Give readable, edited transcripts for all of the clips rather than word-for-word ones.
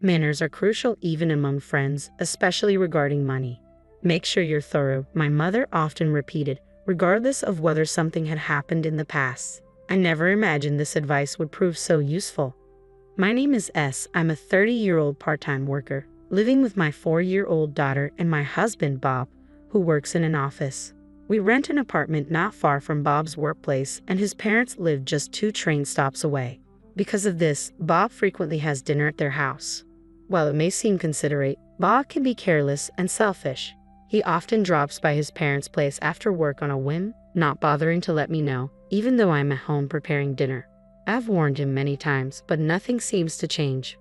Manners are crucial even among friends, especially regarding money. Make sure you're thorough, my mother often repeated, regardless of whether something had happened in the past. I never imagined this advice would prove so useful. My name is S. I'm a 30-year-old part-time worker, living with my 4-year-old daughter and my husband Bob, who works in an office. We rent an apartment not far from Bob's workplace, and his parents live just 2 train stops away. Because of this, Bob frequently has dinner at their house. While it may seem considerate, Bob can be careless and selfish. He often drops by his parents' place after work on a whim, not bothering to let me know, even though I'm at home preparing dinner. I've warned him many times, but nothing seems to change.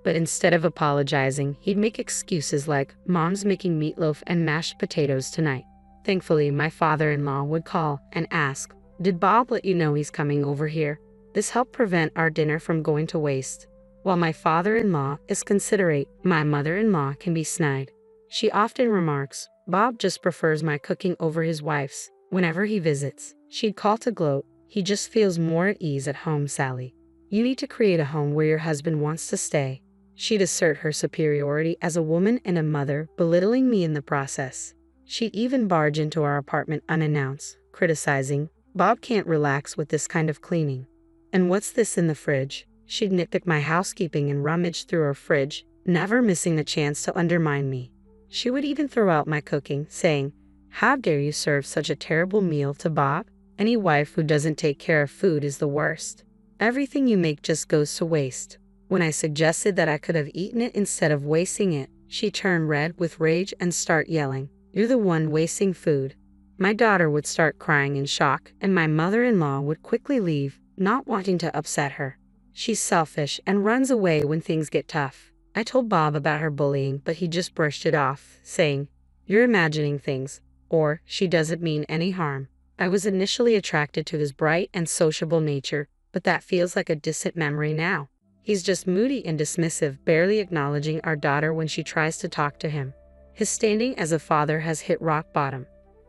But instead of apologizing, he'd make excuses like, "Mom's making meatloaf and mashed potatoes tonight." Thankfully, my father-in-law would call and ask, "Did Bob let you know he's coming over here?" This helped prevent our dinner from going to waste. While my father-in-law is considerate, my mother-in-law can be snide. She often remarks, "Bob just prefers my cooking over his wife's." Whenever he visits, she'd call to gloat, "He just feels more at ease at home, Sally. You need to create a home where your husband wants to stay." She'd assert her superiority as a woman and a mother, belittling me in the process. She'd even barge into our apartment unannounced, criticizing, "Bob can't relax with this kind of cleaning. And what's this in the fridge?" She'd nitpick my housekeeping and rummage through our fridge, never missing the chance to undermine me. She would even throw out my cooking, saying, "How dare you serve such a terrible meal to Bob? Any wife who doesn't take care of food is the worst. Everything you make just goes to waste." When I suggested that I could have eaten it instead of wasting it, she turned red with rage and start yelling, "You're the one wasting food." My daughter would start crying in shock, and my mother-in-law would quickly leave, not wanting to upset her. She's selfish and runs away when things get tough. I told Bob about her bullying, but he just brushed it off, saying, "You're imagining things," or "She doesn't mean any harm." I was initially attracted to his bright and sociable nature, but that feels like a distant memory now. He's just moody and dismissive, barely acknowledging our daughter when she tries to talk to him. His standing as a father has hit rock bottom.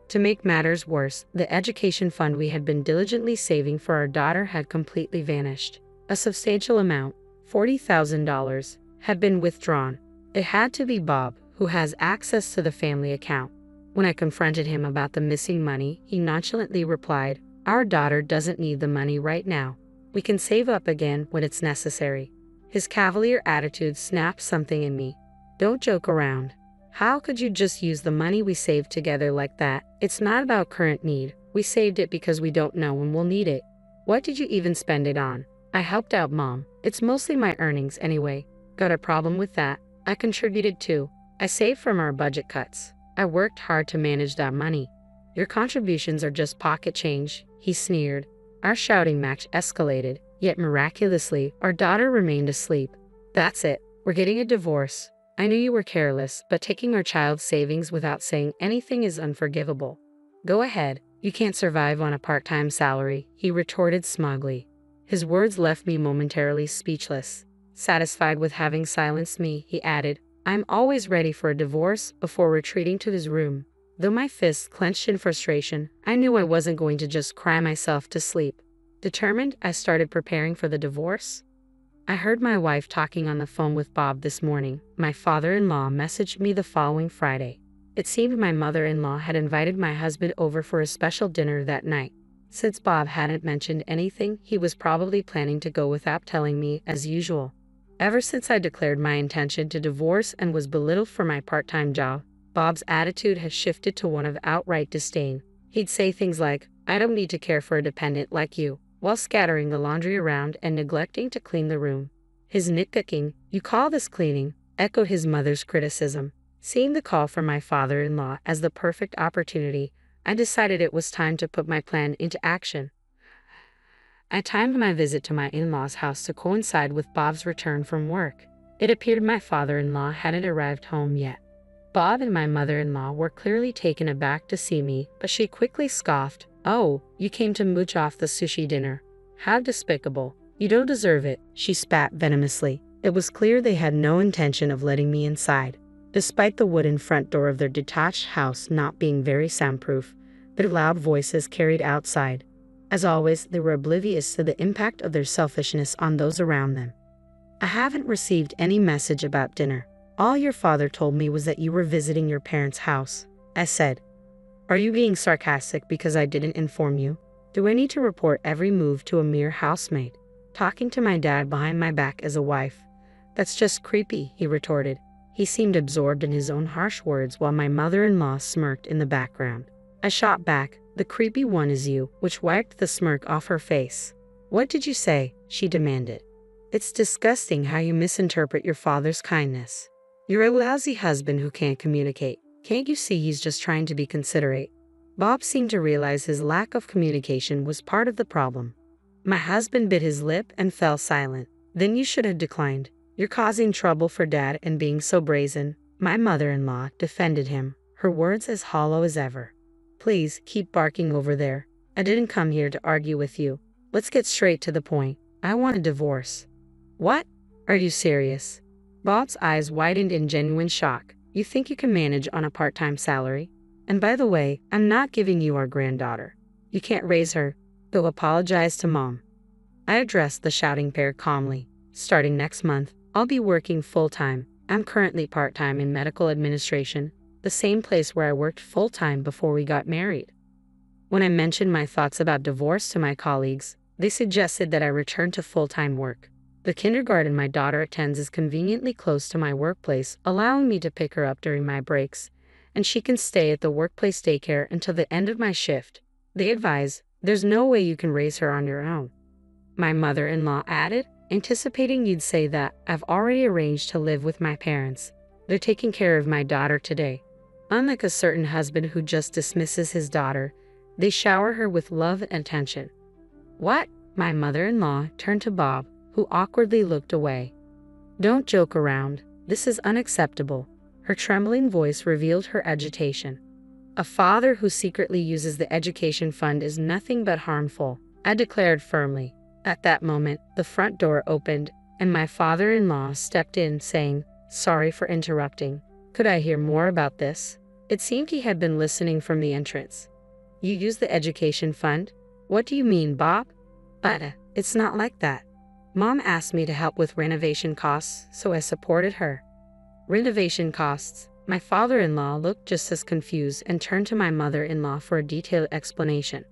To make matters worse, the education fund we had been diligently saving for our daughter had completely vanished. A substantial amount, $40,000, had been withdrawn. It had to be Bob, who has access to the family account. When I confronted him about the missing money, he nonchalantly replied, "Our daughter doesn't need the money right now. We can save up again when it's necessary." His cavalier attitude snapped something in me. "Don't joke around. How could you just use the money we saved together like that? It's not about current need. We saved it because we don't know when we'll need it. What did you even spend it on?" "I helped out Mom. It's mostly my earnings anyway." "Got a problem with that?" "I contributed too. I saved from our budget cuts. I worked hard to manage that money." "Your contributions are just pocket change," he sneered. Our shouting match escalated, yet miraculously, our daughter remained asleep. "That's it. We're getting a divorce. I knew you were careless, but taking our child's savings without saying anything is unforgivable." "Go ahead. You can't survive on a part-time salary," he retorted smugly. His words left me momentarily speechless. Satisfied with having silenced me, he added, "I'm always ready for a divorce," before retreating to his room. Though my fists clenched in frustration, I knew I wasn't going to just cry myself to sleep. Determined, I started preparing for the divorce. I heard my wife talking on the phone with Bob this morning. My father-in-law messaged me the following Friday. It seemed my mother-in-law had invited my husband over for a special dinner that night. Since Bob hadn't mentioned anything, he was probably planning to go without telling me, as usual. Ever since I declared my intention to divorce and was belittled for my part-time job, Bob's attitude has shifted to one of outright disdain. He'd say things like, "I don't need to care for a dependent like you," while scattering the laundry around and neglecting to clean the room. His nitpicking, "You call this cleaning?" echoed his mother's criticism. Seeing the call from my father-in-law as the perfect opportunity, I decided it was time to put my plan into action. I timed my visit to my in-laws' house to coincide with Bob's return from work. It appeared my father-in-law hadn't arrived home yet. Bob and my mother-in-law were clearly taken aback to see me, but she quickly scoffed, "Oh, you came to mooch off the sushi dinner. How despicable. You don't deserve it," she spat venomously. It was clear they had no intention of letting me inside. Despite the wooden front door of their detached house not being very soundproof, their loud voices carried outside. As always, they were oblivious to the impact of their selfishness on those around them. I haven't received any message about dinner. All your father told me was that you were visiting your parents' house. I said, are you being sarcastic because I didn't inform you? Do I need to report every move to a mere housemaid? Talking to my dad behind my back as a wife? That's just creepy, he retorted. He seemed absorbed in his own harsh words while my mother-in-law smirked in the background. I shot back, the creepy one is you, which wiped the smirk off her face. What did you say? She demanded. It's disgusting how you misinterpret your father's kindness. You're a lousy husband who can't communicate. Can't you see he's just trying to be considerate? Bob seemed to realize his lack of communication was part of the problem. My husband bit his lip and fell silent. Then you should have declined. You're causing trouble for Dad and being so brazen. My mother-in-law defended him, her words as hollow as ever. Please, keep barking over there. I didn't come here to argue with you. Let's get straight to the point. I want a divorce. What? Are you serious? Bob's eyes widened in genuine shock. You think you can manage on a part-time salary? And by the way, I'm not giving you our granddaughter. You can't raise her. Go apologize to Mom. I addressed the shouting pair calmly. Starting next month, I'll be working full-time. I'm currently part-time in medical administration, the same place where I worked full-time before we got married. When I mentioned my thoughts about divorce to my colleagues, they suggested that I return to full-time work. The kindergarten my daughter attends is conveniently close to my workplace, allowing me to pick her up during my breaks, and she can stay at the workplace daycare until the end of my shift. They advise, there's no way you can raise her on your own. My mother-in-law added, anticipating you'd say that, I've already arranged to live with my parents. They're taking care of my daughter today. Unlike a certain husband who just dismisses his daughter, they shower her with love and attention. What? My mother-in-law turned to Bob, who awkwardly looked away. Don't joke around. This is unacceptable. Her trembling voice revealed her agitation. A father who secretly uses the education fund is nothing but harmful, I declared firmly. At that moment, the front door opened, and my father-in-law stepped in, saying, sorry for interrupting. Could I hear more about this? It seemed he had been listening from the entrance. You use the education fund? What do you mean, Bob? It's not like that. Mom asked me to help with renovation costs, so I supported her. Renovation costs? My father-in-law looked just as confused and turned to my mother-in-law for a detailed explanation.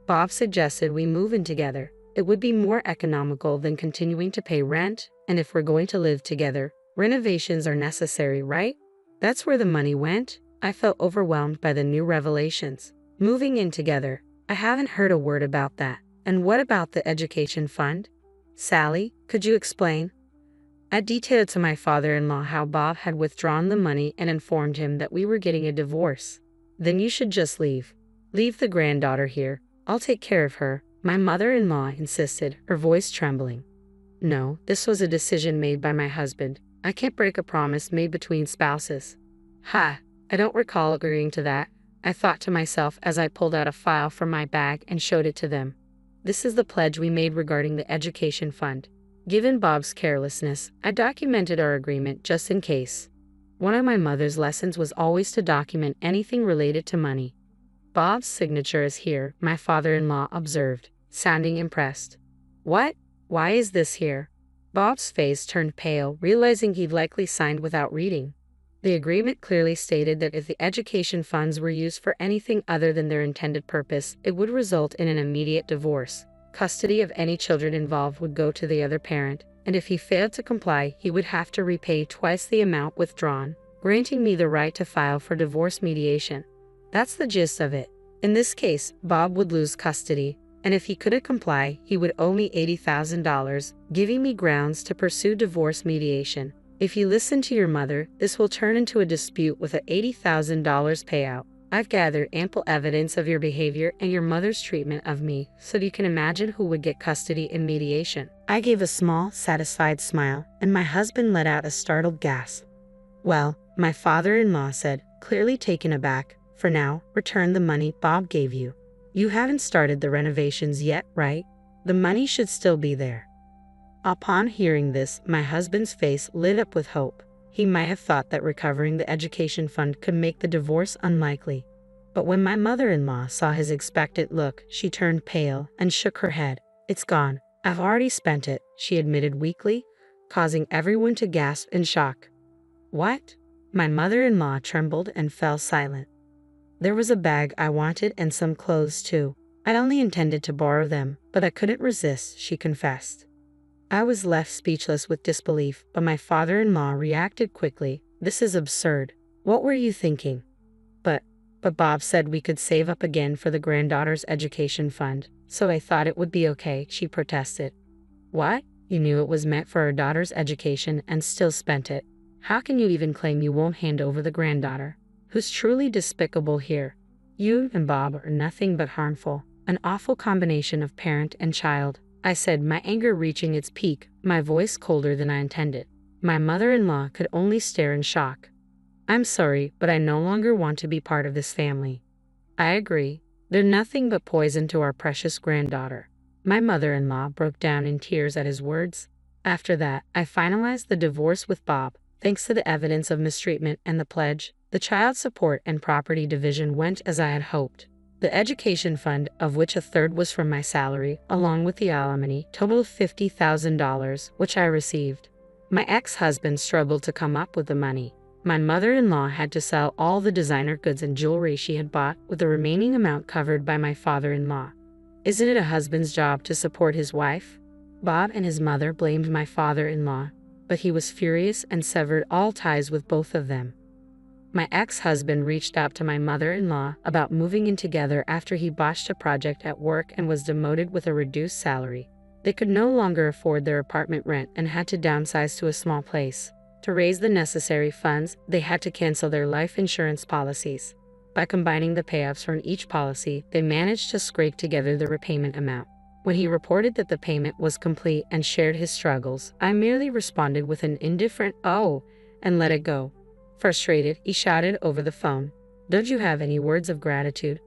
Bob suggested we move in together. It would be more economical than continuing to pay rent, and if we're going to live together, renovations are necessary, right? That's where the money went. I felt overwhelmed by the new revelations. Moving in together? I haven't heard a word about that. And what about the education fund? Sally, could you explain? I detailed to my father-in-law how Bob had withdrawn the money and informed him that we were getting a divorce. Then you should just leave. Leave the granddaughter here. I'll take care of her, my mother-in-law insisted, her voice trembling. No, this was a decision made by my husband. I can't break a promise made between spouses. I don't recall agreeing to that, I thought to myself as I pulled out a file from my bag and showed it to them. This is the pledge we made regarding the education fund. Given Bob's carelessness, I documented our agreement just in case. One of my mother's lessons was always to document anything related to money. Bob's signature is here, my father-in-law observed, sounding impressed. What? Why is this here? Bob's face turned pale, realizing he'd likely signed without reading. The agreement clearly stated that if the education funds were used for anything other than their intended purpose, it would result in an immediate divorce. Custody of any children involved would go to the other parent, and if he failed to comply, he would have to repay twice the amount withdrawn, granting me the right to file for divorce mediation. That's the gist of it. In this case, Bob would lose custody, and if he couldn't comply, he would owe me $80,000, giving me grounds to pursue divorce mediation. If you listen to your mother, this will turn into a dispute with an $80,000 payout. I've gathered ample evidence of your behavior and your mother's treatment of me, so you can imagine who would get custody in mediation. I gave a small, satisfied smile, and my husband let out a startled gasp. Well, my father-in-law said, clearly taken aback, for now, return the money Bob gave you. You haven't started the renovations yet, right? The money should still be there. Upon hearing this, my husband's face lit up with hope. He might have thought that recovering the education fund could make the divorce unlikely. But when my mother-in-law saw his expectant look, she turned pale and shook her head. It's gone. I've already spent it, she admitted weakly. causing everyone to gasp in shock. What? My mother-in-law trembled and fell silent. There was a bag I wanted and some clothes too. I'd only intended to borrow them, but I couldn't resist, she confessed. I was left speechless with disbelief, but my father-in-law reacted quickly. This is absurd. What were you thinking? But Bob said we could save up again for the granddaughter's education fund, so I thought it would be okay, she protested. What? You knew it was meant for our daughter's education and still spent it. How can you even claim you won't hand over the granddaughter? Who's truly despicable here? You and Bob are nothing but harmful, an awful combination of parent and child, I said, my anger reaching its peak, my voice colder than I intended. My mother-in-law could only stare in shock. I'm sorry, but I no longer want to be part of this family. I agree. They're nothing but poison to our precious granddaughter. My mother-in-law broke down in tears at his words. After that, I finalized the divorce with Bob. Thanks to the evidence of mistreatment and the pledge, the child support and property division went as I had hoped. The education fund, of which a third was from my salary, along with the alimony, totaled $50,000, which I received. My ex-husband struggled to come up with the money. My mother-in-law had to sell all the designer goods and jewelry she had bought, with the remaining amount covered by my father-in-law. Isn't it a husband's job to support his wife? Bob and his mother blamed my father-in-law, but he was furious and severed all ties with both of them. My ex-husband reached out to my mother-in-law about moving in together after he botched a project at work and was demoted with a reduced salary. They could no longer afford their apartment rent and had to downsize to a small place. To raise the necessary funds, they had to cancel their life insurance policies. By combining the payoffs from each policy, they managed to scrape together the repayment amount. When he reported that the payment was complete and shared his struggles, I merely responded with an indifferent "oh" and let it go. Frustrated, he shouted over the phone, "Don't you have any words of gratitude?"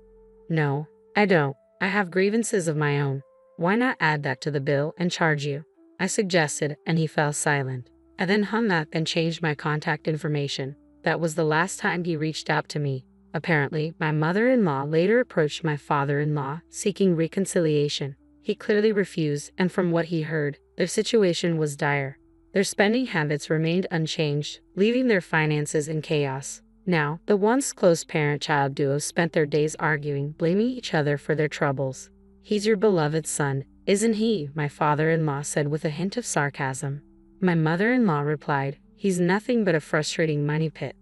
"No, I don't. I have grievances of my own. Why not add that to the bill and charge you?" I suggested, and he fell silent. I then hung up and changed my contact information. That was the last time he reached out to me. Apparently, my mother-in-law later approached my father-in-law, seeking reconciliation. He clearly refused, and from what he heard, their situation was dire. Their spending habits remained unchanged, leaving their finances in chaos. Now, the once close parent-child duo spent their days arguing, blaming each other for their troubles. "He's your beloved son, isn't he?" my father-in-law said with a hint of sarcasm. My mother-in-law replied, "He's nothing but a frustrating money pit."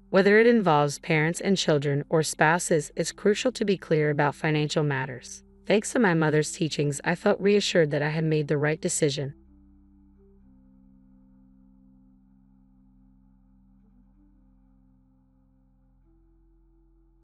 Whether it involves parents and children or spouses, it's crucial to be clear about financial matters. Thanks to my mother's teachings, I felt reassured that I had made the right decision.